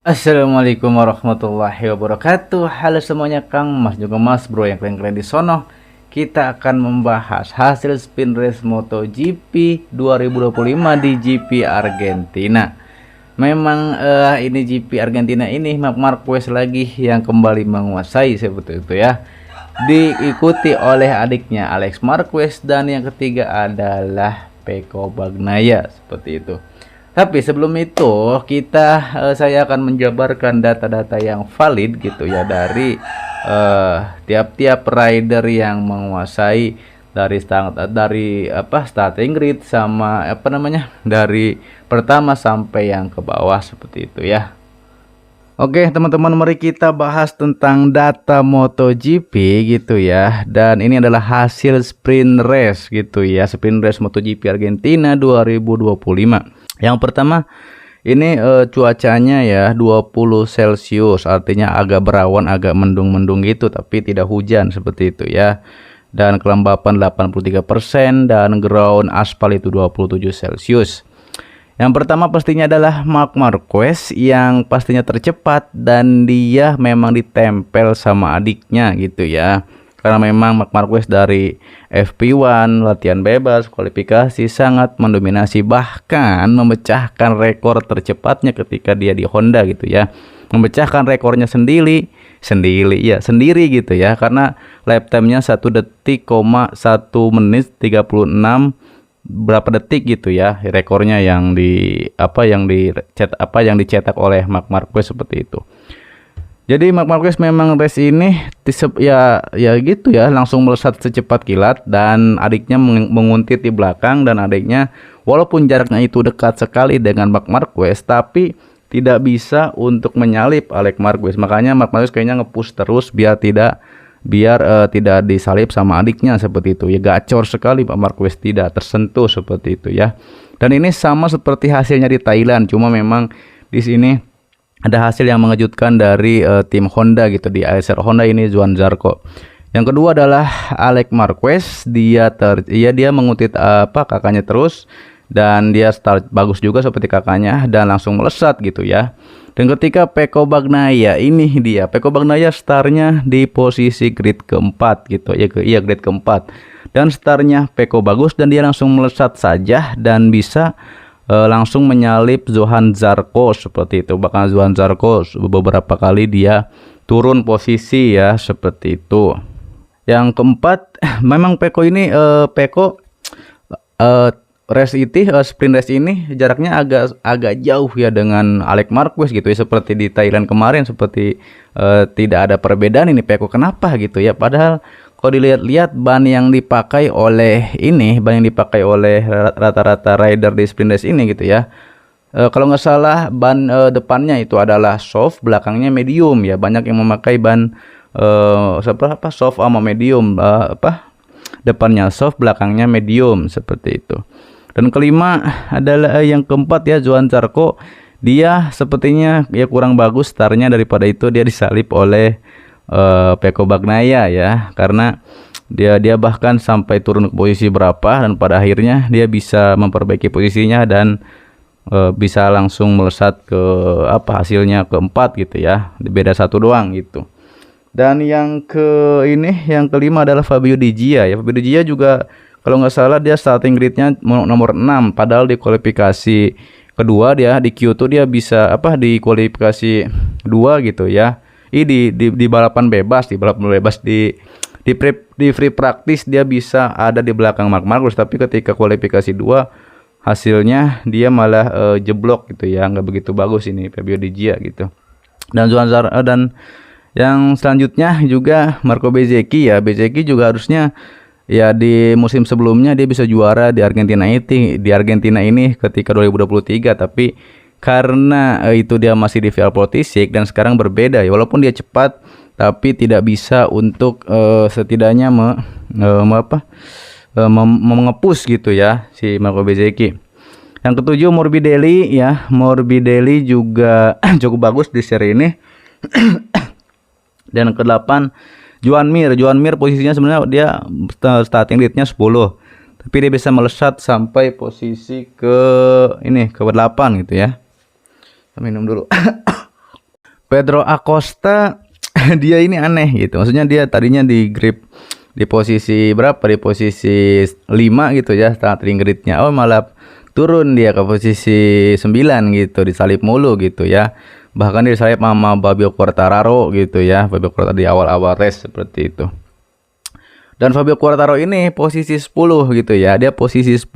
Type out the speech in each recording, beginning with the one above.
Assalamualaikum warahmatullahi wabarakatuh. Halo semuanya, Kang Mas juga Mas Bro yang keren-keren di sono. Kita akan membahas hasil spin race MotoGP 2025 di GP Argentina. Memang ini GP Argentina ini Marc Marquez lagi yang kembali menguasai seperti itu ya. Diikuti oleh adiknya Alex Marquez dan yang ketiga adalah Pecco Bagnaia seperti itu. Tapi sebelum itu saya akan menjabarkan data-data yang valid gitu ya dari tiap-tiap rider yang menguasai dari starting grid sama dari pertama sampai yang ke bawah seperti itu ya. Oke teman-teman, mari kita bahas tentang data MotoGP gitu ya. Dan ini adalah hasil sprint race gitu ya, sprint race MotoGP Argentina 2025. Yang pertama ini cuacanya ya 20 Celcius, artinya agak berawan, agak mendung-mendung gitu tapi tidak hujan seperti itu ya. Dan kelembapan 83% dan ground aspal itu 27 Celcius. Yang pertama pastinya adalah Marc Marquez yang pastinya tercepat dan dia memang ditempel sama adiknya gitu ya. Karena memang Marc Marquez dari FP1 latihan bebas kualifikasi sangat mendominasi, bahkan memecahkan rekor tercepatnya ketika dia di Honda gitu ya. Memecahkan rekornya sendiri gitu ya, karena lap time-nya 1 menit 36 berapa detik gitu ya, rekornya yang dicetak oleh Marc Marquez seperti itu. Jadi Marc Marquez memang race ini gitu ya, langsung melesat secepat kilat dan adiknya menguntit di belakang, dan adiknya walaupun jaraknya itu dekat sekali dengan Marc Marquez tapi tidak bisa untuk menyalip Alex Marquez. Makanya Marc Marquez kayaknya ngepush terus biar tidak disalip sama adiknya seperti itu ya. Gacor sekali Pak Marquez, tidak tersentuh seperti itu ya. Dan ini sama seperti hasilnya di Thailand, cuma memang di sini ada hasil yang mengejutkan dari tim Honda gitu, di ASR Honda ini Johann Zarco. Yang kedua adalah Alex Marquez, dia menguntit kakaknya terus, dan dia start bagus juga seperti kakaknya dan langsung melesat gitu ya. Dan ketika Pecco Bagnaia Pecco Bagnaia startnya di posisi grid keempat gitu ya, grid keempat, dan startnya Pecco bagus dan dia langsung melesat saja dan bisa langsung menyalip Johann Zarco seperti itu. Bahkan Johann Zarco beberapa kali dia turun posisi ya seperti itu. Yang keempat memang Pecco sprint race ini jaraknya agak jauh ya dengan Alex Marquez gitu ya, seperti di Thailand kemarin, seperti tidak ada perbedaan ini Pecco. Kenapa gitu ya, padahal kalau dilihat-lihat ban yang dipakai oleh rata-rata rider di sprint race ini gitu ya, kalau nggak salah ban depannya itu adalah soft, belakangnya medium ya. Banyak yang memakai ban soft sama medium, depannya soft, belakangnya medium seperti itu. Dan kelima adalah yang keempat ya, Johann Zarco. Dia sepertinya ya kurang bagus startnya, daripada itu dia disalip oleh Pecco Bagnaia ya, karena dia bahkan sampai turun ke posisi berapa, dan pada akhirnya dia bisa memperbaiki posisinya dan bisa langsung melesat ke hasilnya keempat gitu ya, beda satu doang gitu. Dan yang kelima adalah Fabio Di Gia ya. Fabio Di Gia juga kalau nggak salah dia starting gridnya nomor 6, padahal di kualifikasi kedua dia di Q2 dia bisa di kualifikasi 2 gitu ya. Di balapan bebas, di free practice dia bisa ada di belakang Marc Marquez, tapi ketika kualifikasi 2 hasilnya dia malah jeblok gitu ya, nggak begitu bagus ini Fabio Di Gia gitu. Dan dan yang selanjutnya juga Marco Bezzecchi ya. Bezzecchi juga harusnya ya di musim sebelumnya dia bisa juara di Argentina ini ketika 2023, tapi karena itu dia masih di VR46 dan sekarang berbeda ya, walaupun dia cepat tapi tidak bisa untuk setidaknya mengepus gitu ya si Marco Bezzecchi. Yang ketujuh Morbidelli ya. Morbidelli juga cukup bagus di seri ini. Dan ke-8 Joan Mir posisinya sebenarnya dia starting leadnya 10, tapi dia bisa melesat sampai posisi ke 8 gitu ya. Minum dulu. Pedro Acosta dia ini aneh gitu. Maksudnya dia tadinya di grip di posisi berapa? Di posisi 5 gitu ya starting gridnya. Oh malah turun dia ke posisi 9 gitu, disalip mulu gitu ya. Bahkan disalip sama Fabio Quartararo gitu ya. Fabio Quartararo di awal-awal race seperti itu. Dan Fabio Quartararo ini posisi 10 gitu ya. Dia posisi 10.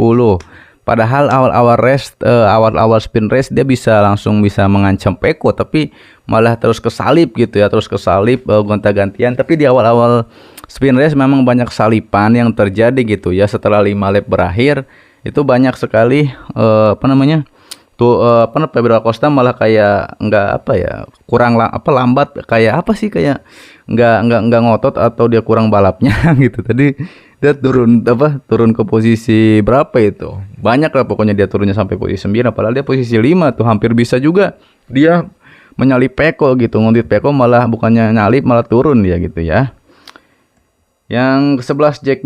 Padahal awal-awal race, awal-awal spin race dia langsung bisa mengancam Peko, tapi malah terus kesalip gitu ya, terus kesalip gonta-gantian. Tapi di awal-awal spin race memang banyak salipan yang terjadi gitu ya. Setelah 5 lap berakhir, itu banyak sekali Pedro Acosta malah kayak nggak apa ya, kurang lambat, kayak apa sih, kayak nggak ngotot atau dia kurang balapnya gitu. Tadi dia turun ke posisi berapa itu, banyak lah pokoknya, dia turunnya sampai posisi 9, padahal dia posisi 5 tuh, hampir bisa juga dia menyalip Peko gitu, ngundit Peko, malah bukannya nyalip malah turun dia gitu ya. Yang ke-11 Jack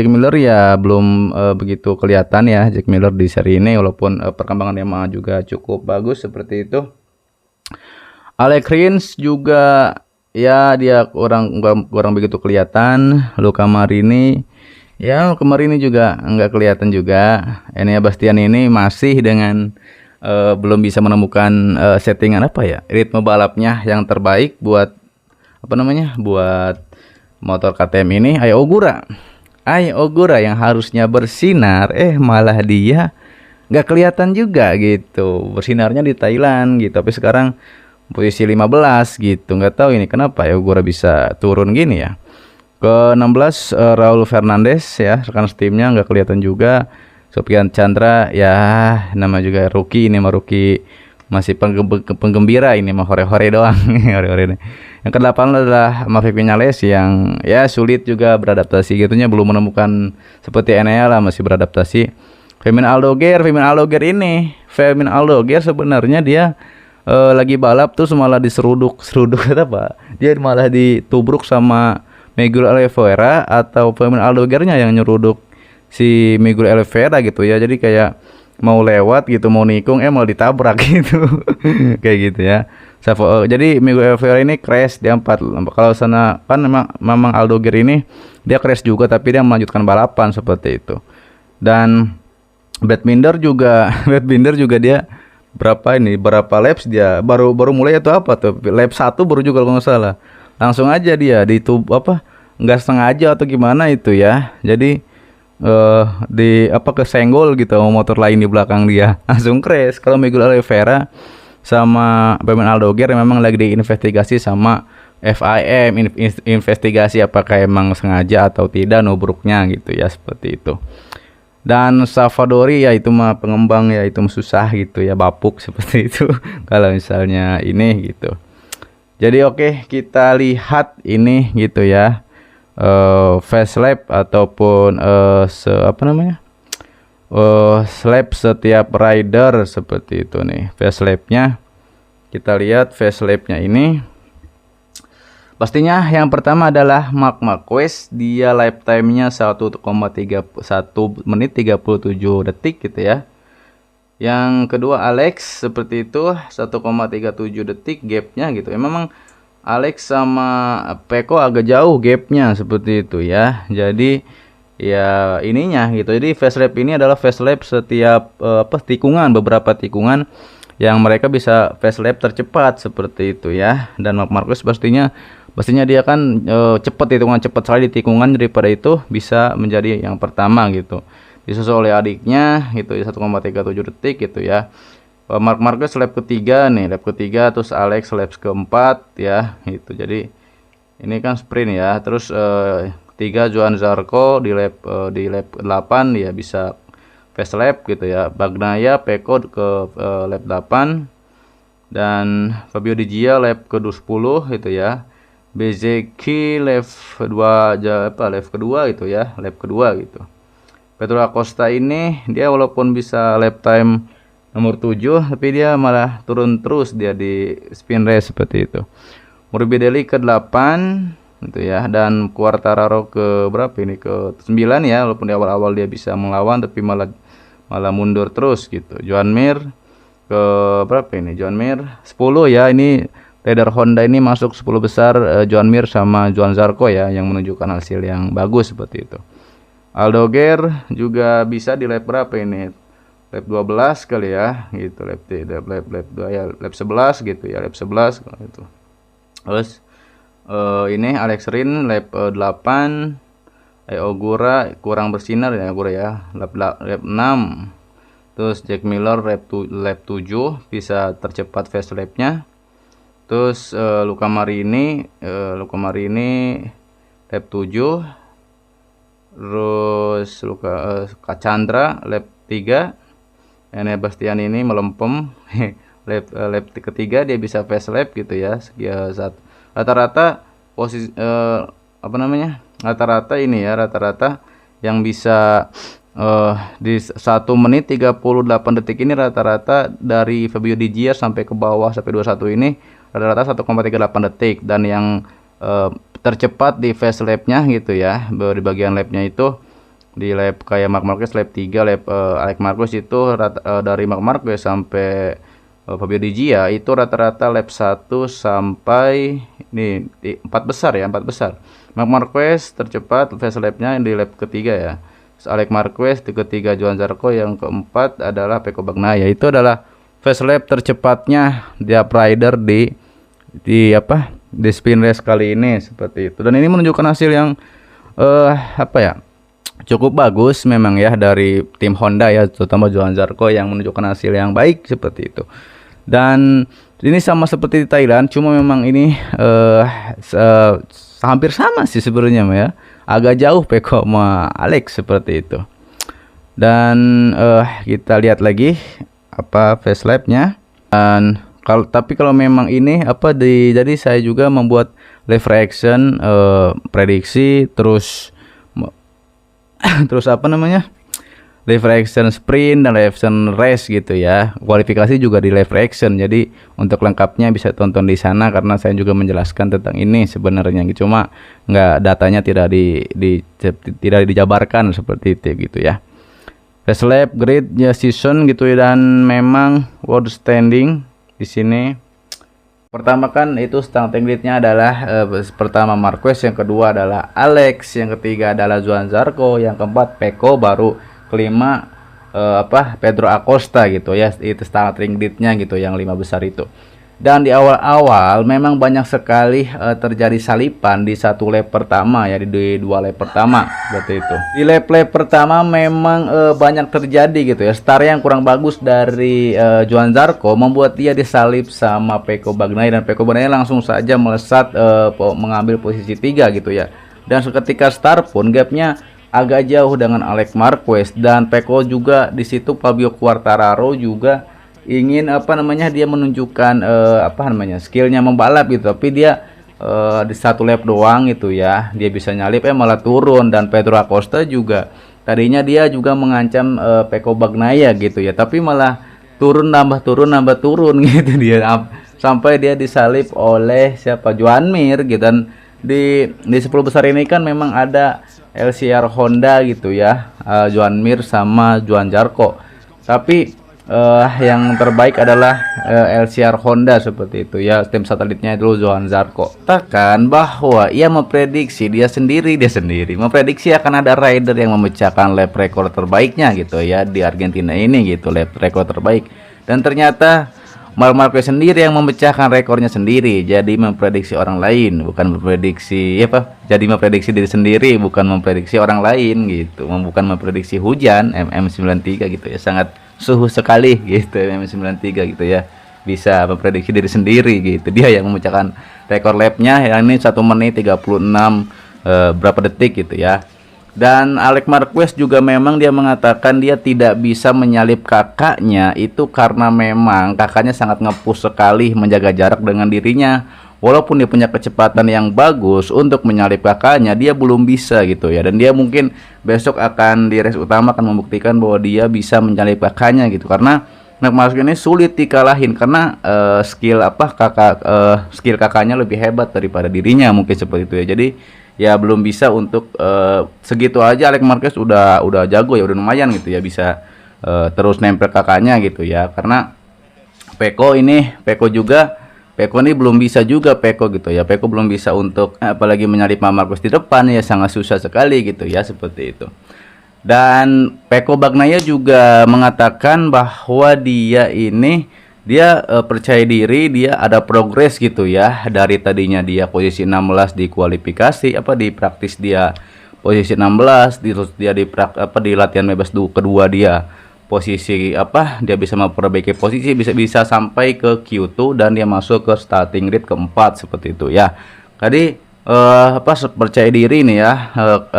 Miller ya belum begitu kelihatan ya Jack Miller di seri ini, walaupun perkembangan Yamaha juga cukup bagus seperti itu. Alex Rins juga ya dia kurang begitu kelihatan. Luca Marini ya kemarin ini juga nggak kelihatan juga. Enea Bastian ini masih dengan belum bisa menemukan settingan ritme balapnya yang terbaik buat buat motor KTM ini. Ayo Ogura yang harusnya bersinar malah dia nggak kelihatan juga gitu, bersinarnya di Thailand gitu, tapi sekarang posisi 15 gitu. Nggak tahu ini kenapa ya Ogura bisa turun gini ya. Ke-16 Raul Fernandez ya, rekan timnya nggak kelihatan juga. Sofian Chandra ya nama juga rookie, ini mah rookie, masih penggembira, ini mah hore-hore doang. Hore-hore. Yang ke-8 adalah Maverick Viñales yang ya sulit juga beradaptasi gitunya, belum menemukan seperti Enea lah, masih beradaptasi. Firmin Aldoger sebenarnya dia lagi balap terus malah diseruduk dia malah ditubruk sama Miguel Oliveira, atau Firmin Aldogernya yang nyeruduk si Miguel Oliveira gitu ya. Jadi kayak mau lewat gitu, mau nikung malah ditabrak gitu. Kayak gitu ya. Jadi Miguel Oliveira ini crash di 4. Kalau sana kan memang Aldoger ini dia crash juga, tapi dia melanjutkan balapan seperti itu. Dan Brad Binder juga dia berapa laps dia baru mulai atau lap 1 baru juga kalau nggak salah, langsung aja dia nggak sengaja atau gimana itu ya. Jadi kesenggol gitu sama motor lain di belakang dia, langsung crash. Kalau Miguel Oliveira sama Firmin Aldoger memang lagi diinvestigasi sama FIM, investigasi apakah emang sengaja atau tidak nubruknya gitu ya, seperti itu. Dan Savadori ya itu mah pengembang ya, itu susah gitu ya, bapuk seperti itu kalau misalnya ini gitu. Jadi oke, kita lihat ini gitu ya, fast lap ataupun lap setiap rider seperti itu nih. Fast lapnya kita lihat, fast lapnya ini pastinya yang pertama adalah Marc Marquez, dia lifetime-nya 1 menit 37 detik gitu ya. Yang kedua Alex seperti itu 1,37 detik gapnya gitu ya. Memang Alex sama Peko agak jauh gapnya seperti itu ya. Jadi ya ininya gitu. Jadi fast lap ini adalah fast lap setiap beberapa tikungan yang mereka bisa fast lap tercepat seperti itu ya. Dan Marc Marquez pastinya dia kan cepat sekali di tikungan, daripada itu bisa menjadi yang pertama gitu. Disusul oleh adiknya gitu ya 1,37 detik gitu ya. Marc Marquez lap ketiga, terus Alex lap keempat ya gitu. Jadi ini kan sprint ya. Terus 3 Johan Zarco di lap 8 dia bisa fast lap gitu ya. Bagnaia Peko ke lap 8 dan Fabio Di Gia lap ke-10 gitu ya. Bezeki lap kedua gitu ya, lap kedua gitu. Pedro Acosta ini dia walaupun bisa lap time nomor 7, tapi dia malah turun terus dia di spin race seperti itu. Morbidelli ke-8 gitu ya, dan Quartararo ke berapa ini, ke-9 ya, walaupun di awal-awal dia bisa melawan tapi malah mundur terus gitu. Joan Mir ke berapa ini? John Mir 10 ya. Ini leader Honda ini masuk 10 besar, John Mir sama Johan Zarco ya, yang menunjukkan hasil yang bagus seperti itu. Aldoger juga bisa di lap berapa ini? Lap 12 kali ya, gitu. Lap 2 ya, lap 11 gitu ya, lap 11 gitu. Terus ini Alex Rin lap 8. Ogura kurang bersinar ya, Ogura ya, lap 6. Terus Jack Miller lap 7 bisa tercepat fast lapnya. Terus Luca Marini lap 7. Terus Chandra lap 3. Ene Bastian ini melempem lap ketiga dia bisa fast lap gitu ya. Rata-rata posisi rata-rata ini ya, rata-rata yang bisa di 1 menit 38 detik ini rata-rata dari Fabio Di Gier sampai ke bawah sampai 21 ini rata-rata 1,38 detik, dan yang tercepat di fast lapnya gitu ya, di bagian lapnya itu di lap kayak Marc Marquez lap 3, lap Alex Marquez itu dari Marc Marquez sampai Fabio Di Gier itu rata-rata lap 1 sampai ini 4 besar ya, 4 besar. Marc Marquez tercepat fast lapnya di lap ketiga ya. Alex Marquez di ketiga, Johan Zarco yang keempat adalah Pecco Bagnaia. Itu adalah fast lap tercepatnya dia rider di spin race kali ini seperti itu. Dan ini menunjukkan hasil yang cukup bagus memang ya dari tim Honda ya, terutama Johan Zarco yang menunjukkan hasil yang baik seperti itu. Dan ini sama seperti di Thailand, cuma memang ini hampir sama sih sebenarnya ya. Agak jauh Pecco sama Alex seperti itu. Dan kita lihat lagi fast lapnya. Dan tapi kalau memang ini jadi saya juga membuat live reaction, prediksi, terus live reaction sprint dan live reaction race gitu ya. Kualifikasi juga di live reaction. Jadi untuk lengkapnya bisa tonton di sana, karena saya juga menjelaskan tentang ini sebenarnya. Cuma datanya tidak dijabarkan seperti itu gitu ya. Fast lap, grid, ya season gitu ya, dan memang world standing di sini. Pertama kan itu starting gridnya adalah pertama Marquez, yang kedua adalah Alex, yang ketiga adalah Johan Zarco, yang keempat Pecco, baru kelima Pedro Acosta gitu ya. Itu starting gridnya gitu, yang 5 besar itu. Dan di awal-awal memang banyak sekali terjadi salipan di 1 lap pertama ya, di 2 lap pertama seperti itu. Di lap pertama memang banyak terjadi gitu ya. Start yang kurang bagus dari Johan Zarco membuat dia disalip sama Pecco Bagnaia, dan Pecco Bagnaia langsung saja melesat mengambil posisi 3 gitu ya. Dan seketika start pun gapnya agak jauh dengan Alex Marquez, dan Pecco juga di situ. Fabio Quartararo juga ingin dia menunjukkan skillnya membalap gitu, tapi dia di 1 lap doang gitu ya, dia bisa nyalip malah turun. Dan Pedro Acosta juga tadinya dia juga mengancam Pecco Bagnaia gitu ya, tapi malah turun gitu dia, sampai dia disalip oleh Johan Mir gitu. Dan di 10 besar ini kan memang ada LCR Honda gitu ya, Johan Mir sama Johan Zarco, tapi yang terbaik adalah LCR Honda seperti itu ya. Tim satelitnya dulu Johan Zarco. Katakan bahwa ia memprediksi dia sendiri memprediksi akan ada rider yang memecahkan lap record terbaiknya gitu ya di Argentina ini gitu, lap record terbaik. Dan ternyata Marc Marquez sendiri yang memecahkan rekornya sendiri. Jadi memprediksi orang lain, bukan memprediksi jadi memprediksi diri sendiri, bukan memprediksi orang lain gitu. Bukan memprediksi hujan MM93 gitu ya. Sangat suhu sekali gitu MM93 gitu ya, bisa memprediksi diri sendiri gitu. Dia yang memecahkan rekor lapnya yang ini 1 menit 36 berapa detik gitu ya. Dan Alex Marquez juga memang dia mengatakan dia tidak bisa menyalip kakaknya itu karena memang kakaknya sangat nge-push sekali menjaga jarak dengan dirinya. Walaupun dia punya kecepatan yang bagus untuk menyalip kakaknya, dia belum bisa gitu ya. Dan dia mungkin besok akan di race utama akan membuktikan bahwa dia bisa menyalip kakaknya gitu. Karena Marc Marquez ini sulit dikalahin karena skill kakaknya lebih hebat daripada dirinya, mungkin seperti itu ya. Jadi ya belum bisa untuk segitu aja Alex Marquez udah jago ya, udah lumayan gitu ya, bisa terus nempel kakaknya gitu ya. Karena Peko ini belum bisa juga Peko gitu ya. Peko belum bisa untuk apalagi menyalip Marquez di depan ya, sangat susah sekali gitu ya, seperti itu. Dan Peko Bagnaia juga mengatakan bahwa dia percaya diri, dia ada progres gitu ya, dari tadinya dia posisi 16 di kualifikasi di praktis dia posisi 16, terus dia di latihan bebas kedua dia posisi dia bisa memperbaiki posisi, bisa sampai ke Q2 dan dia masuk ke starting grid keempat, seperti itu ya. Jadi percaya diri nih ya.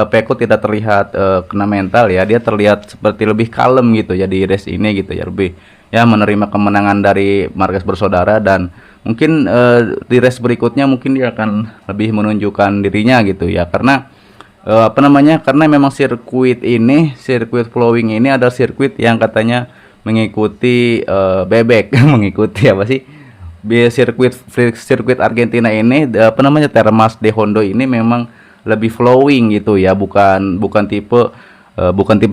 Peko tidak terlihat kena mental ya, dia terlihat seperti lebih kalem gitu ya di race ini gitu ya, lebih ya menerima kemenangan dari Marquez bersaudara, dan mungkin di race berikutnya mungkin dia akan lebih menunjukkan dirinya gitu ya, karena karena memang sirkuit flowing ini adalah sirkuit yang katanya mengikuti bebek mengikuti sirkuit Argentina ini, Termas de Hondo ini memang lebih flowing gitu ya, bukan tipe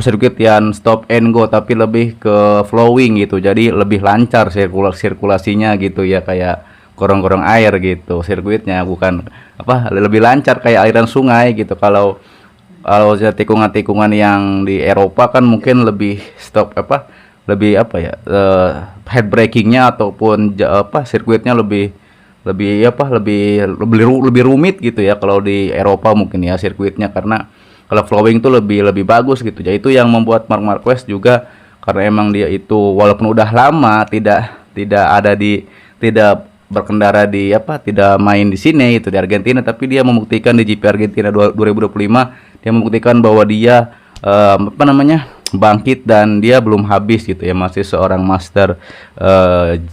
sirkuit yang stop and go, tapi lebih ke flowing gitu, jadi lebih lancar sirkulasinya gitu ya, kayak gorong-gorong air gitu sirkuitnya, bukan lebih lancar kayak aliran sungai gitu. Kalau tikungan-tikungan yang di Eropa kan mungkin lebih head breakingnya ataupun sirkuitnya lebih rumit gitu ya kalau di Eropa mungkin ya sirkuitnya, karena kalau flowing itu lebih bagus gitu ya. Itu yang membuat Marc Marquez juga, karena emang dia itu walaupun udah lama tidak berkendara tidak main di sini itu di Argentina, tapi dia membuktikan di GP Argentina 2025 dia membuktikan bahwa dia bangkit dan dia belum habis gitu ya, masih seorang master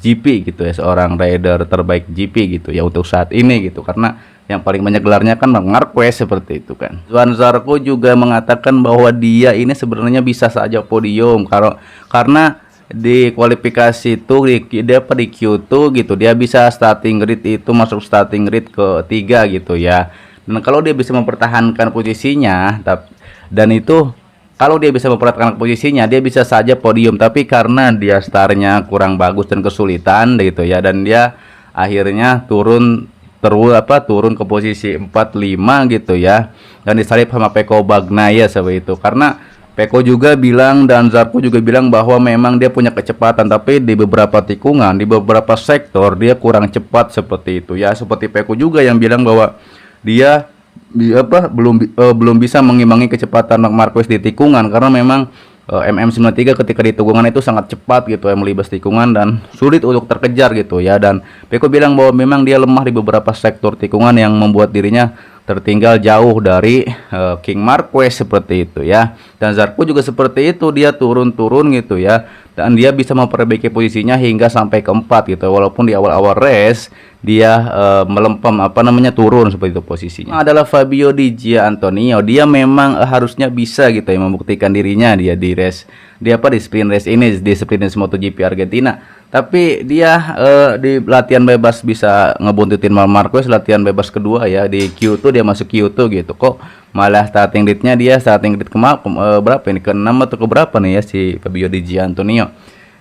GP gitu ya, seorang rider terbaik GP gitu ya untuk saat ini gitu, karena yang paling banyak gelarnya kan Marquez, seperti itu kan. Johann Zarco juga mengatakan bahwa dia ini sebenarnya bisa saja podium karena di kualifikasi itu dia di Q2 gitu, dia bisa masuk starting grid ketiga gitu ya. Dan kalau dia bisa mempertahankan posisinya, dia bisa saja podium, tapi karena dia startnya kurang bagus dan kesulitan gitu ya, dan dia akhirnya turun ke posisi 45 gitu ya, dan disalip sama Peko Bagnaia seperti itu. Karena Peko juga bilang dan Zarco juga bilang bahwa memang dia punya kecepatan, tapi di beberapa tikungan, di beberapa sektor dia kurang cepat, seperti itu ya. Seperti Peko juga yang bilang bahwa dia belum bisa mengimbangi kecepatan Marquez di tikungan, karena memang MM93 ketika di tikungan itu sangat cepat gitu ya, melibas tikungan dan sulit untuk terkejar gitu ya. Dan Peko bilang bahwa memang dia lemah di beberapa sektor tikungan yang membuat dirinya tertinggal jauh dari King Marquez, seperti itu ya. Dan Zarco juga seperti itu, dia turun-turun gitu ya, dan dia bisa memperbaiki posisinya hingga sampai keempat gitu, walaupun di awal-awal race dia melempem turun seperti itu posisinya. Adalah Fabio Di Giannantonio, dia memang harusnya bisa gitu ya membuktikan dirinya dia di race di sprint race ini, di sprint race MotoGP Argentina. Tapi dia di latihan bebas bisa ngebuntutin Marquez, latihan bebas kedua ya, di Q2 dia masuk Q2 gitu, kok malah starting grid berapa ini, ke-6 atau ke berapa nih ya si Fabio Di Giannantonio.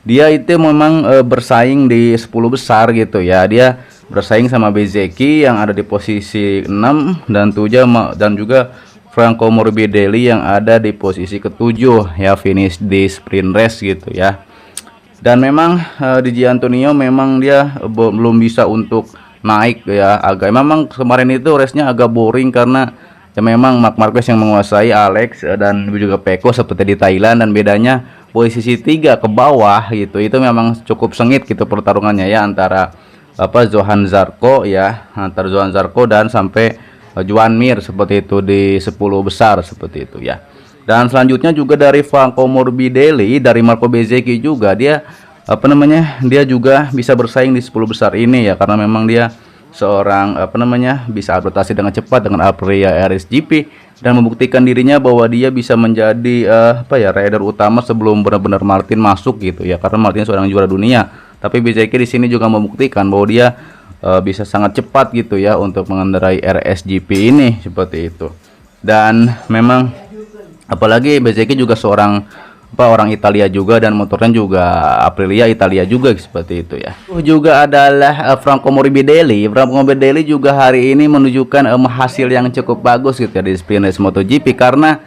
Dia itu memang bersaing di 10 besar gitu ya, dia bersaing sama Bezzecchi yang ada di posisi 6 dan 7, dan juga Franco Morbidelli yang ada di posisi ke-7 ya, finish di sprint race gitu ya. Dan memang Di Giannantonio memang dia belum bisa untuk naik ya, memang kemarin itu race-nya agak boring karena ya memang Marc Marquez yang menguasai, Alex dan juga Peko seperti di Thailand, dan bedanya posisi 3 ke bawah gitu. Itu memang cukup sengit gitu pertarungannya ya, antara Johann Zarco dan sampai Joan Mir, seperti itu di 10 besar, seperti itu ya. Dan selanjutnya juga dari Franco Morbidelli, dari Marco Bezzecchi juga, dia dia juga bisa bersaing di 10 besar ini ya, karena memang dia seorang bisa adaptasi dengan cepat dengan Aprilia RSGP dan membuktikan dirinya bahwa dia bisa menjadi rider utama sebelum benar-benar Martin masuk gitu ya, karena Martin seorang juara dunia. Tapi Bezzecchi di sini juga membuktikan bahwa dia bisa sangat cepat gitu ya untuk mengendarai RSGP ini, seperti itu. Dan memang apalagi Bezzecchi juga seorang orang Italia juga, dan motornya juga Aprilia Italia juga seperti itu ya. Juga adalah Franco Morbidelli. Franco Morbidelli juga hari ini menunjukkan hasil yang cukup bagus gitu ya di sprint race MotoGP, karena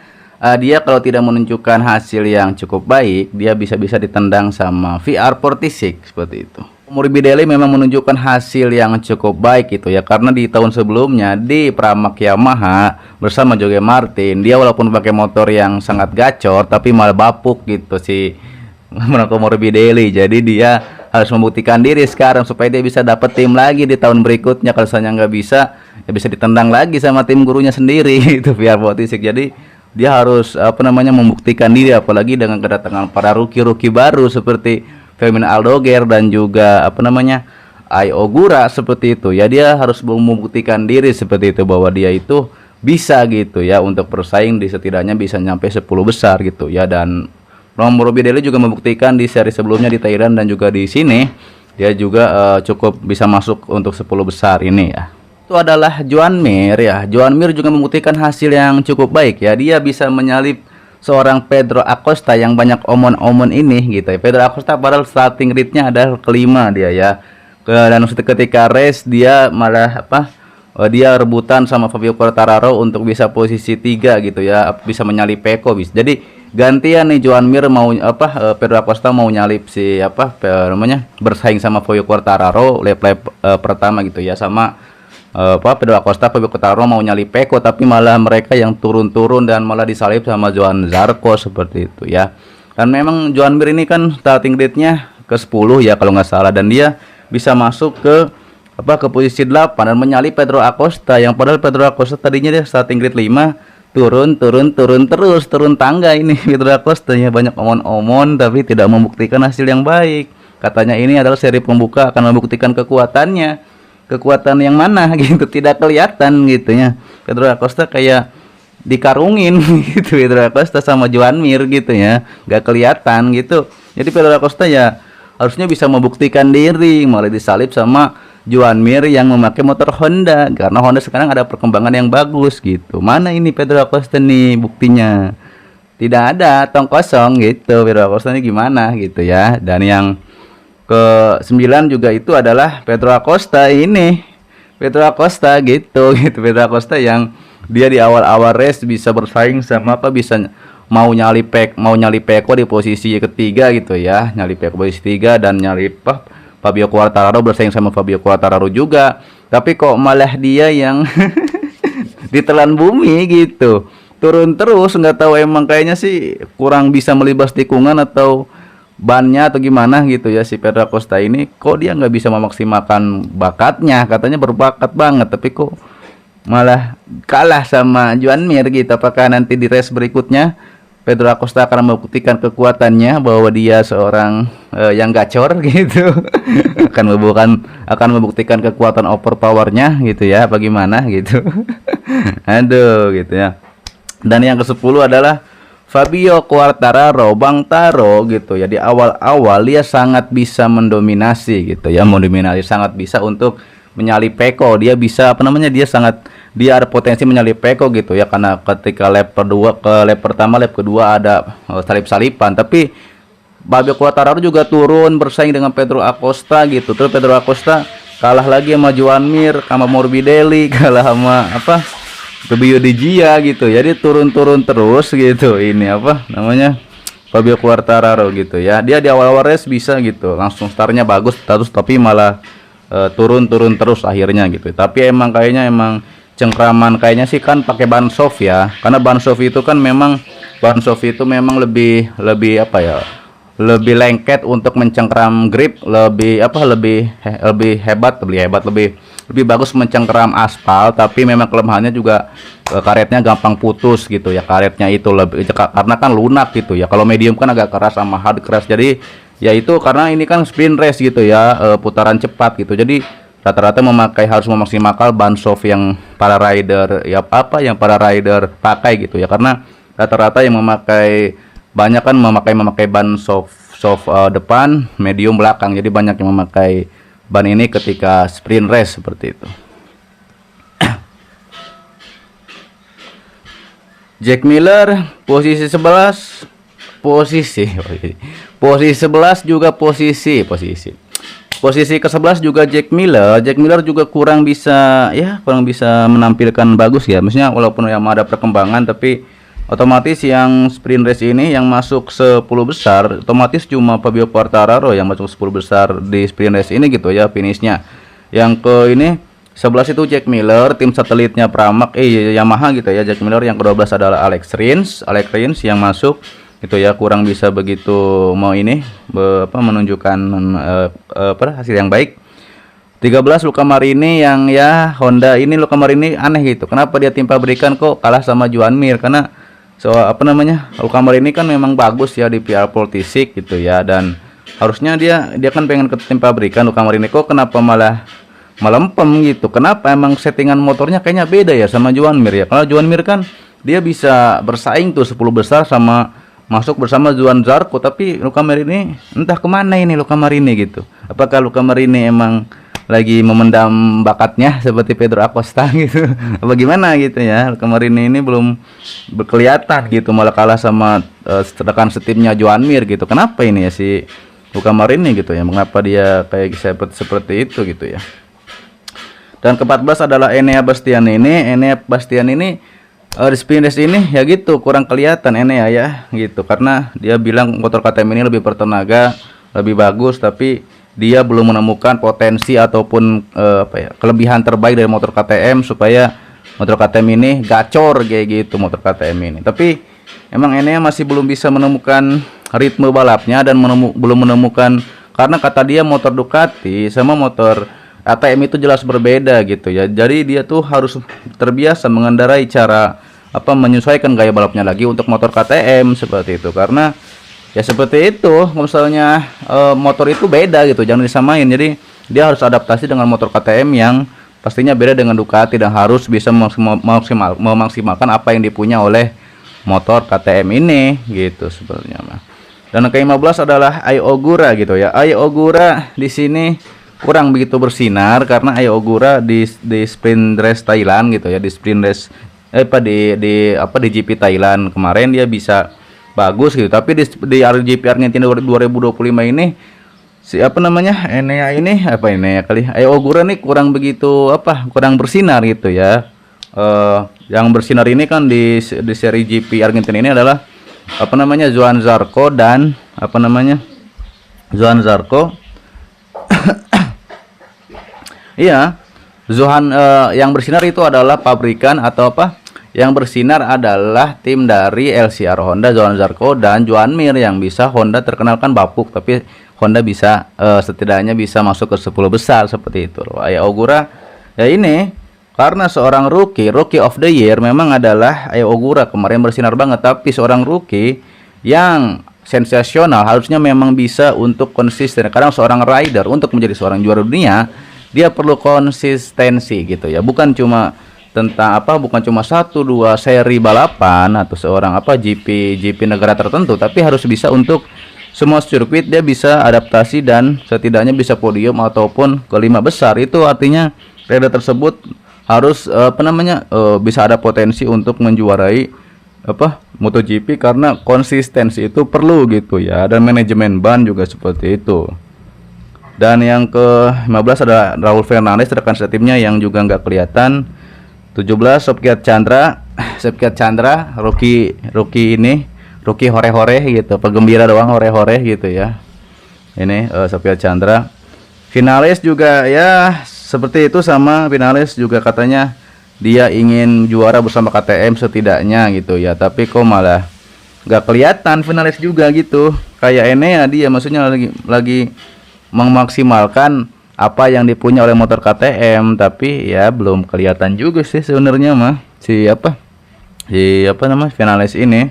dia kalau tidak menunjukkan hasil yang cukup baik, dia bisa-bisa ditendang sama VR46 seperti itu. Morbidelli memang menunjukkan hasil yang cukup baik itu ya, karena di tahun sebelumnya di Pramac Yamaha bersama Jorge Martin, dia walaupun pakai motor yang sangat gacor tapi malah bapuk gitu si Franco Morbidelli. Jadi dia harus membuktikan diri sekarang supaya dia bisa dapat tim lagi di tahun berikutnya. Kalau misalnya nggak bisa, ya bisa ditendang lagi sama tim gurunya sendiri itu VR46. Jadi dia harus membuktikan diri, apalagi dengan kedatangan para rookie baru seperti Firmin Aldoger dan juga Ai Ogura seperti itu ya. Dia harus membuktikan diri seperti itu, bahwa dia itu bisa gitu ya untuk bersaing, di setidaknya bisa nyampe 10 besar gitu ya. Dan Morbidelli juga membuktikan di seri sebelumnya di Thailand dan juga di sini dia juga cukup bisa masuk untuk 10 besar ini ya. Itu adalah Joan Mir ya. Joan Mir juga membuktikan hasil yang cukup baik ya. Dia bisa menyalip seorang Pedro Acosta yang banyak omon-omon ini gitu ya. Pedro Acosta padahal starting grid-nya adalah kelima dia ya. Dan ketika race dia malah dia rebutan sama Fabio Quartararo untuk bisa posisi 3 gitu ya, bisa menyalip Pecco bisa. Jadi gantian nih Joan Mir mau Pedro Acosta mau nyalip si bersaing sama Fabio Quartararo lap pertama gitu ya, sama Pedro Acosta, Fabio Quartararo mau nyalip Pecco, tapi malah mereka yang turun-turun dan malah disalip sama Johan Zarco seperti itu ya. Dan memang Joan Mir ini kan starting grid-nya ke-10 ya kalau nggak salah, dan dia bisa masuk ke posisi 8 dan menyalip Pedro Acosta, yang padahal Pedro Acosta tadinya dia starting grid 5, turun tangga ini. Pedro Acosta ya banyak omon-omon tapi tidak membuktikan hasil yang baik. Katanya ini adalah seri pembuka, akan membuktikan kekuatan yang mana gitu, tidak kelihatan gitu ya. Pedro Acosta kayak dikarungin gitu, Pedro Acosta sama Joan Mir gitu ya, nggak kelihatan gitu. Jadi Pedro Acosta ya harusnya bisa membuktikan diri, malah disalip sama Joan Mir yang memakai motor Honda, karena Honda sekarang ada perkembangan yang bagus gitu. Mana ini Pedro Acosta nih buktinya? Tidak ada, tong kosong gitu. Pedro Acosta ini gimana gitu ya. Dan yang ke-9 juga itu adalah Pedro Acosta ini. Pedro Acosta gitu. Pedro Acosta yang dia di awal-awal race bisa bersaing sama bisa mau nyalip Pecco di posisi ketiga gitu ya. Nyalip Pecco posisi 3 dan nyalip Fabio Quartararo, bersaing sama Fabio Quartararo juga. Tapi kok malah dia yang ditelan bumi gitu. Turun terus, nggak tahu emang kayaknya sih kurang bisa melibas tikungan atau bannya atau gimana gitu ya. Si Pedro Acosta ini kok dia nggak bisa memaksimalkan bakatnya, katanya berbakat banget tapi kok malah kalah sama Joan Mir gitu. Apakah nanti di race berikutnya Pedro Acosta akan membuktikan kekuatannya bahwa dia seorang yang gacor gitu. akan membuktikan kekuatan overpowernya gitu ya, bagaimana gitu. Aduh gitu ya. Dan yang ke-10 adalah Fabio Quartararo, Bang Taro gitu ya. Di awal-awal dia sangat bisa mendominasi gitu ya, sangat bisa untuk menyalip Pecco. Dia bisa dia ada potensi menyalip Pecco gitu ya, karena ketika lap pertama, lap kedua ada salip-salipan. Tapi Fabio Quartararo juga turun bersaing dengan Pedro Acosta gitu. Terus Pedro Acosta kalah lagi sama Joan Mir, sama Morbidelli, kalah sama Fabio Di Gia gitu. Jadi turun-turun terus gitu. Ini Fabio Quartararo gitu ya. Dia di awal-awal race bisa gitu, langsung startnya bagus terus, tapi malah turun-turun terus akhirnya gitu. Tapi kayaknya cengkraman kayaknya sih kan pakai ban soft ya. Karena ban soft itu memang lebih lebih lengket untuk mencengkram grip, lebih hebat, lebih bagus mencengkram aspal. Tapi memang kelemahannya juga karetnya gampang putus gitu ya. Karetnya itu karena kan lunak gitu ya. Kalau medium kan agak keras sama hard keras. Jadi ya itu karena ini kan sprint race gitu ya, putaran cepat gitu. Jadi rata-rata harus memaksimalkan ban soft yang para rider pakai gitu ya. Karena rata-rata yang banyak kan memakai ban soft depan, medium belakang. Jadi banyak yang memakai ban ini ketika sprint race seperti itu. Jack Miller posisi 11, posisi posisi 11 juga posisi ke-11 juga Jack Miller. Jack Miller juga kurang bisa menampilkan bagus ya. Maksudnya walaupun yang ada perkembangan, tapi otomatis yang sprint race ini yang masuk 10 besar otomatis cuma Fabio Quartararo yang masuk 10 besar di sprint race ini gitu ya finishnya. Yang ke ini 11 itu Jack Miller, tim satelitnya Pramac Yamaha gitu ya. Jack Miller. Yang ke-12 adalah Alex Rins yang masuk gitu ya, kurang bisa begitu menunjukkan hasil yang baik. 13 Luca Marini yang ya Honda ini. Luca Marini aneh gitu, kenapa dia tim pabrikan kok kalah sama Joan Mir? Karena Luca Marini kan memang bagus ya di PR46 gitu ya, dan harusnya dia kan pengen ke tim pabrikan. Luca Marini kok kenapa malah melempem gitu? Kenapa? Emang settingan motornya kayaknya beda ya sama Joan Mir ya. Kalau Joan Mir kan dia bisa bersaing tuh 10 besar sama masuk bersama Joan Zarco, tapi Luca Marini entah kemana ini Luca Marini gitu. Apakah Luca Marini emang lagi memendam bakatnya seperti Pedro Acosta gitu? Apa gimana gitu ya? Luca Marini ini belum berkelihatan gitu, malah kalah sama rekan setimnya Joan Mir gitu. Kenapa ini ya si Luca Marini gitu ya? Mengapa dia kayak seperti itu gitu ya? Dan ke-14 adalah Enea Bastianini. Di sprint race ini ya gitu kurang kelihatan Enea ya gitu, karena dia bilang motor KTM ini lebih bertenaga, lebih bagus, tapi dia belum menemukan potensi ataupun kelebihan terbaik dari motor KTM supaya motor KTM ini gacor kayak gitu motor KTM ini. Tapi emang Enea masih belum bisa menemukan ritme balapnya dan belum menemukan, karena kata dia motor Ducati sama motor ATM itu jelas berbeda gitu ya. Jadi dia tuh harus terbiasa mengendarai cara menyesuaikan gaya balapnya lagi untuk motor KTM seperti itu. Karena ya seperti itu, misalnya motor itu beda gitu, jangan disamain. Jadi dia harus adaptasi dengan motor KTM yang pastinya beda dengan Ducati dan harus bisa memaksimalkan apa yang dipunya oleh motor KTM ini gitu sebenarnya. Dan ke-15 adalah Ai Ogura gitu ya. Ai Ogura di sini kurang begitu bersinar karena Ai Ogura di sprint race Thailand gitu ya, di sprint race di GP Thailand kemarin dia bisa bagus gitu, tapi di RGP Argentina 2025 ini Enea ini Ai Ogura nih kurang bersinar gitu ya. Yang bersinar ini kan di seri GP Argentina ini adalah Joan Zarco dan iya, yang bersinar itu adalah pabrikan atau yang bersinar adalah tim dari LCR Honda, Joan Zarco dan Joan Mir, yang bisa Honda terkenalkan bapuk, tapi Honda bisa setidaknya bisa masuk ke 10 besar seperti itu. Ai Ogura ya ini karena seorang rookie of the year memang adalah Ai Ogura, kemarin bersinar banget, tapi seorang rookie yang sensasional harusnya memang bisa untuk konsisten. Kadang seorang rider untuk menjadi seorang juara dunia dia perlu konsistensi gitu ya, bukan cuma bukan cuma 1-2 seri balapan atau seorang GP negara tertentu, tapi harus bisa untuk semua sirkuit dia bisa adaptasi dan setidaknya bisa podium ataupun ke 5 besar. Itu artinya rider tersebut harus bisa ada potensi untuk menjuarai MotoGP, karena konsistensi itu perlu gitu ya, dan manajemen ban juga seperti itu. Dan yang ke-15 ada Raul Fernandez, rekan setimnya yang juga nggak kelihatan. 17 Sopkiat Chandra, rookie hore-hore gitu, penggembira doang hore-hore gitu ya. Ini Sopkiat Chandra. Finalis juga ya seperti itu, sama Finalis juga katanya dia ingin juara bersama KTM setidaknya gitu ya, tapi kok malah nggak kelihatan Finalis juga gitu. Kayak Enea dia maksudnya lagi memaksimalkan apa yang dipunya oleh motor KTM, tapi ya belum kelihatan juga sih sebenarnya Finalis ini.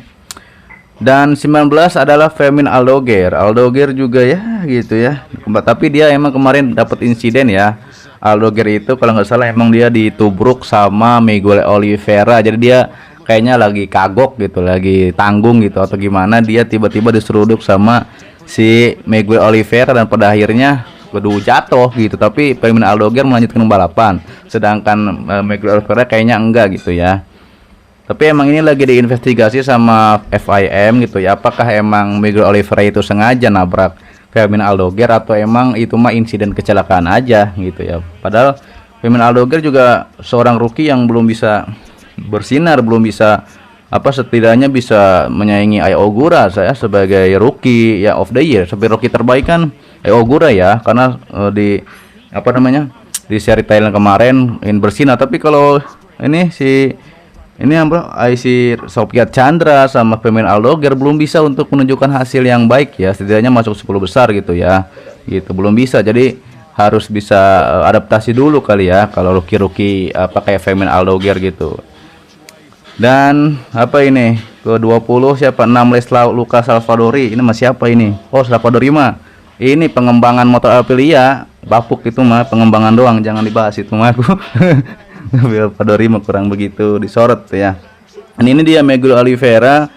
Dan 19 adalah Fermin Aldoger juga ya gitu ya, tapi dia emang kemarin dapat insiden ya. Aldoger itu kalau nggak salah emang dia ditubruk sama Miguel Oliveira, jadi dia kayaknya lagi kagok gitu, lagi tanggung gitu atau gimana, dia tiba-tiba diseruduk sama si Miguel Oliveira dan pada akhirnya jatuh gitu. Tapi Fermin Aldoger melanjutkan balapan, sedangkan Miguel Oliveira kayaknya enggak gitu ya. Tapi emang ini lagi diinvestigasi sama FIM gitu ya. Apakah emang Miguel Oliveira itu sengaja nabrak Fermin Aldoger atau emang itu mah insiden kecelakaan aja gitu ya. Padahal Fermin Aldoger juga seorang rookie yang belum bisa bersinar, belum bisa setidaknya bisa menyaingi Ai Ogura saya sebagai rookie ya of the year, sebagai rookie terbaik kan Ai Ogura ya, karena di di seri Thailand kemarin ingin bersinar. Tapi kalau ini si Sofiat Chandra sama Fermin Aldoger belum bisa untuk menunjukkan hasil yang baik ya, setidaknya masuk 10 besar gitu ya, gitu belum bisa. Jadi harus bisa adaptasi dulu kali ya kalau rookie kayak Fermin Aldoger gitu. Dan ini ke-20 siapa? 6 Leslau Luka Salvadori. Ini masih siapa ini? Oh, Salvadori mah ini pengembangan motor Aprilia, bapuk itu mah pengembangan doang, jangan dibahas itu mah aku. Salvadori mah kurang begitu disorot ya. Ini dia Miguel Oliveira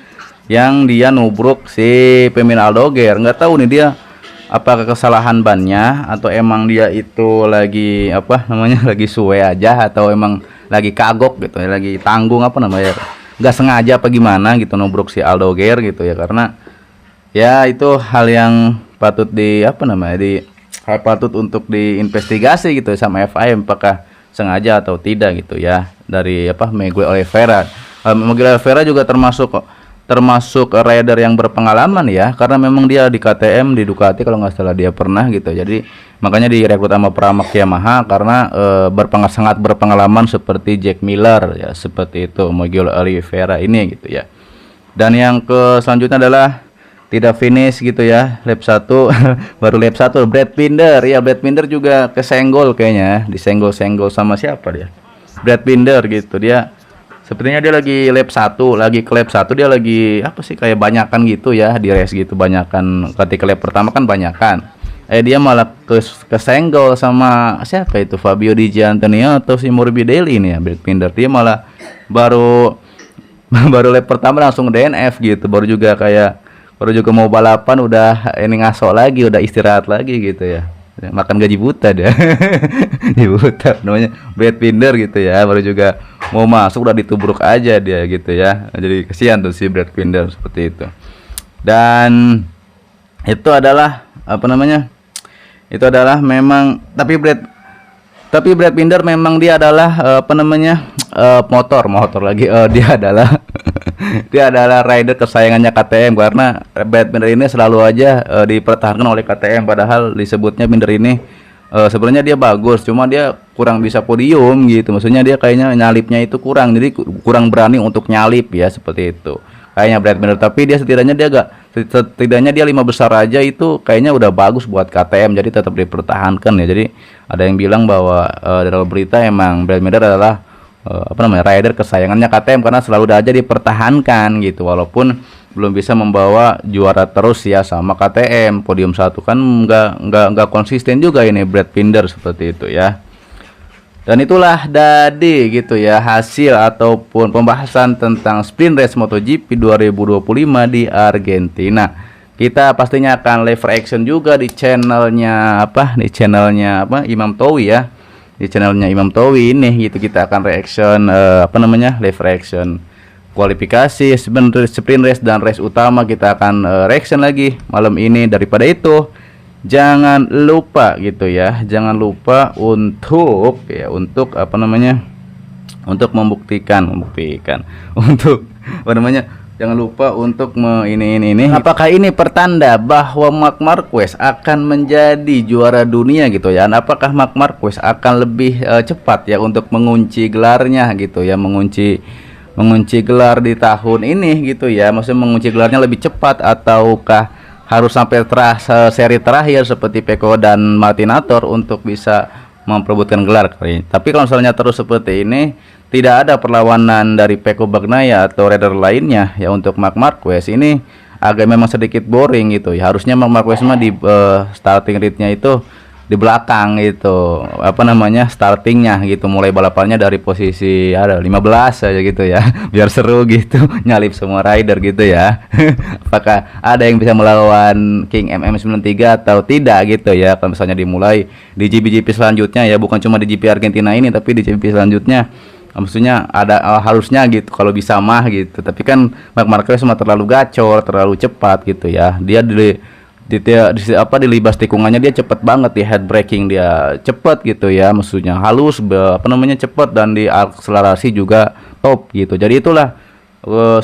yang dia nubruk si Fermin Aldoger. Nggak tahu nih dia apakah kesalahan bannya atau emang dia itu lagi lagi suwe aja atau emang lagi kagok gitu ya, lagi tanggung nggak sengaja apa gimana gitu nubruk si Aldoger gitu ya. Karena ya itu hal yang patut patut untuk diinvestigasi gitu sama FIM apakah sengaja atau tidak gitu ya dari Miguel Oliveira. Miguel Oliveira juga termasuk rider yang berpengalaman ya, karena memang dia di KTM di Ducati kalau nggak salah dia pernah gitu. Jadi makanya direkrut sama Pramac Yamaha karena sangat berpengalaman seperti Jack Miller ya, seperti itu Miguel Oliveira ini gitu ya. Dan yang selanjutnya adalah tidak finish gitu ya, lap 1 baru lap 1 Brad Binder ya. Brad Binder juga kesenggol kayaknya, disenggol-senggol sama siapa dia, Brad Binder gitu. Dia sepertinya dia lagi lap 1, lagi ke lap 1 dia lagi kayak banyakan gitu ya di race gitu, banyakan ketika lap pertama kan banyakan. Dia malah kesenggol sama siapa itu, Fabio Di Giannantonio atau si Morbidelli ini ya, Brad Binder. Dia malah baru lap pertama langsung DNF gitu, baru juga mau balapan udah ini ngaso lagi, udah istirahat lagi gitu ya. Makan gaji buta dia. Gaji buta namanya Brad Binder gitu ya, baru juga mau masuk udah ditubruk aja dia gitu ya. Jadi kasihan tuh si Brad Binder seperti itu. Dan itu adalah itu adalah memang tapi Brad Binder memang dia adalah motor lagi dia adalah rider kesayangannya KTM, karena Brad Binder ini selalu aja dipertahankan oleh KTM, padahal disebutnya Binder ini sebenarnya dia bagus, cuma dia kurang bisa podium gitu. Maksudnya dia kayaknya nyalipnya itu kurang, jadi kurang berani untuk nyalip ya, seperti itu kayaknya Brad Binder. Tapi dia setidaknya dia 5 besar aja itu kayaknya udah bagus buat KTM, jadi tetap dipertahankan ya. Jadi ada yang bilang bahwa dalam berita emang Brad Binder adalah rider kesayangannya KTM karena selalu aja dipertahankan gitu, walaupun belum bisa membawa juara terus ya sama KTM. Podium 1 kan nggak konsisten juga ini Brad Binder seperti itu ya. Dan itulah tadi gitu ya hasil ataupun pembahasan tentang Sprint Race MotoGP 2025 di Argentina. Kita pastinya akan live reaction juga di channelnya Imam Towi ya. Di channelnya Imam Towi ini gitu kita akan reaction live reaction kualifikasi, sprint race dan race utama. Kita akan reaction lagi malam ini. Daripada itu jangan lupa gitu ya, jangan lupa untuk untuk membuktikan untuk jangan lupa untuk ini apakah ini pertanda bahwa Marc Marquez akan menjadi juara dunia gitu ya. Apakah Marc Marquez akan lebih cepat ya untuk mengunci gelarnya gitu ya, mengunci gelar di tahun ini gitu ya. Maksudnya mengunci gelarnya lebih cepat, ataukah harus sampai seri terakhir seperti Pecco dan Martinator untuk bisa memperebutkan gelar kali ini. Tapi kalau misalnya terus seperti ini, tidak ada perlawanan dari Pecco Bagnaia atau rider lainnya ya untuk Marc Marquez, ini agak memang sedikit boring gitu ya. Harusnya Marc Marquez mah di starting grid-nya itu di belakang gitu, startingnya gitu, mulai balapannya dari posisi 15 aja gitu ya, biar seru gitu nyalip semua rider gitu ya. Apakah ada yang bisa melawan King MM93 atau tidak gitu ya, kalau misalnya dimulai di GP selanjutnya ya, bukan cuma di GP Argentina ini tapi di GP selanjutnya Maksudnya ada harusnya gitu kalau bisa mah gitu. Tapi kan Marc Marquez mah terlalu gacor, terlalu cepat gitu ya. Dia di libas tikungannya dia cepet banget, di head braking dia cepet gitu ya. Maksudnya halus, cepet, dan di akselerasi juga top gitu. Jadi itulah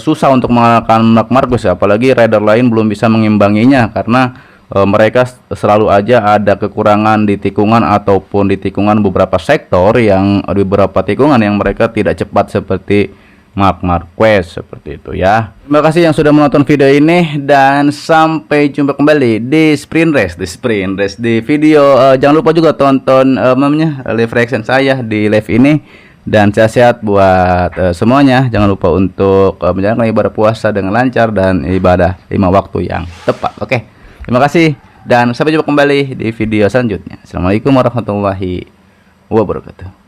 susah untuk mengalahkan Marc Marquez ya. Apalagi rider lain belum bisa mengimbanginya karena mereka selalu aja ada kekurangan di tikungan ataupun di tikungan beberapa sektor, yang di beberapa tikungan yang mereka tidak cepat seperti Marc Marquez, seperti itu ya. Terima kasih yang sudah menonton video ini, dan sampai jumpa kembali di sprint race di video. Jangan lupa juga tonton live reaction saya di live ini, dan sehat-sehat buat semuanya. Jangan lupa untuk menjalankan ibadah puasa dengan lancar dan ibadah 5 waktu yang tepat. Oke. Terima kasih, dan sampai jumpa kembali di video selanjutnya. Assalamualaikum warahmatullahi wabarakatuh.